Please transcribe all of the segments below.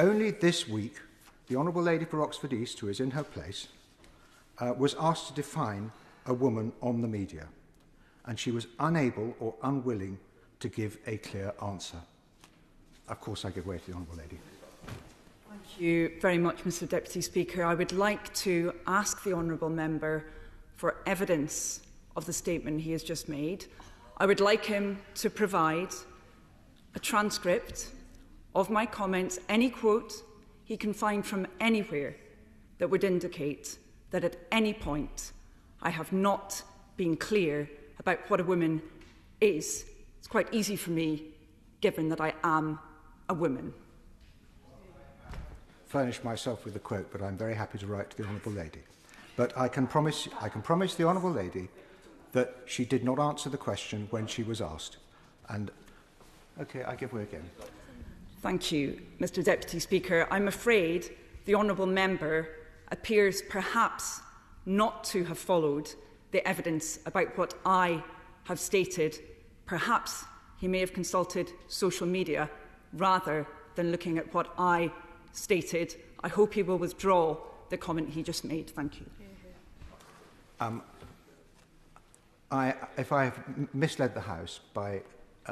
only this week, the Honourable Lady for Oxford East, who is in her place, was asked to define a woman on the media, and she was unable or unwilling to give a clear answer. Of course, I give way to the Honourable Lady. Thank you very much, Mr Deputy Speaker. I would like to ask the Honourable Member for evidence of the statement he has just made. I would like him to provide a transcript of my comments, any quote he can find from anywhere that would indicate that at any point I have not been clear about what a woman is. It's quite easy for me, given that I am a woman. Furnish myself with a quote, but I'm very happy to write to the Honourable Lady. But I can promise the Honourable Lady that she did not answer the question when she was asked. And okay, I give way again. Thank you, Mr Deputy Speaker. I'm afraid the Honourable Member appears perhaps not to have followed the evidence about what I have stated. Perhaps he may have consulted social media rather than looking at what I stated. I hope he will withdraw the comment he just made. Thank you. If I have misled the House by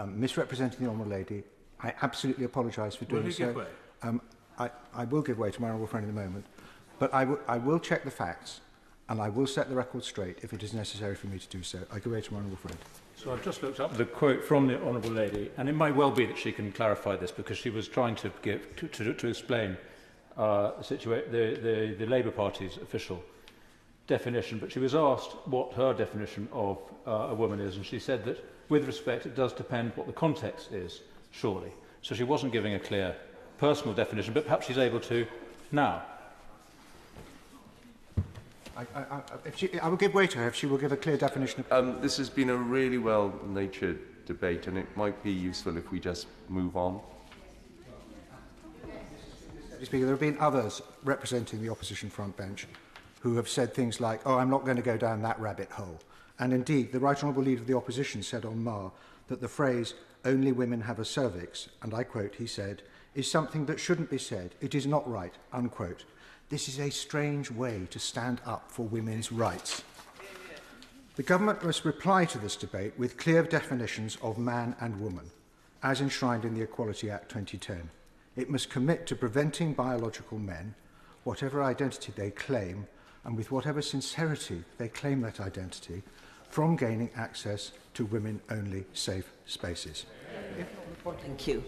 misrepresenting the Honourable Lady, I absolutely apologise for doing so. Will you give way? I will give way to my honourable friend in a moment, but I will check the facts and I will set the record straight if it is necessary for me to do so. I give way to my honourable friend. So I've just looked up the quote from the Honourable Lady, and it might well be that she can clarify this because she was trying to give to explain the Labour Party's official definition, but she was asked what her definition of a woman is, and she said that, with respect, it does depend what the context is, surely. So she wasn't giving a clear personal definition, but perhaps she's able to now. I will give way to her if she will give a clear definition. This has been a really well-natured debate, and it might be useful if we just move on. Speaker, there have been others representing the opposition front bench who have said things like, oh, I'm not going to go down that rabbit hole. And indeed, the Right Honourable Leader of the Opposition said on Mar that the phrase, only women have a cervix, and I quote, he said, is something that shouldn't be said. It is not right, unquote. This is a strange way to stand up for women's rights. The government must reply to this debate with clear definitions of man and woman, as enshrined in the Equality Act 2010. It must commit to preventing biological men, whatever identity they claim, and with whatever sincerity they claim that identity, from gaining access to women-only safe spaces. Thank you.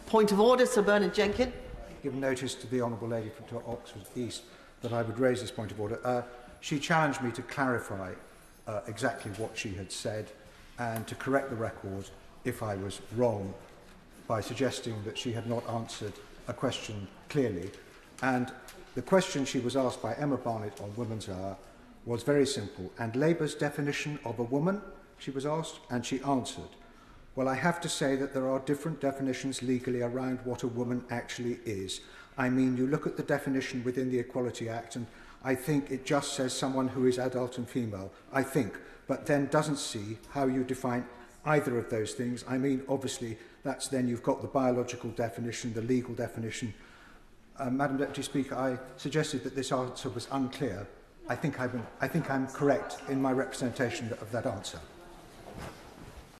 Point of order, Sir Benard Jenkin. Give notice to the Honourable Lady from Oxford East that I would raise this point of order. She challenged me to clarify exactly what she had said and to correct the record if I was wrong by suggesting that she had not answered a question clearly. And the question she was asked by Emma Barnett on Women's Hour was very simple. And Labour's definition of a woman, she was asked, and she answered, well, I have to say that there are different definitions legally around what a woman actually is. I mean, you look at the definition within the Equality Act, and I think it just says someone who is adult and female, I think, but then doesn't see how you define either of those things. I mean, obviously, that's then you've got the biological definition, the legal definition. Madam Deputy Speaker, I suggested that this answer was unclear. I think I'm correct in my representation of that answer.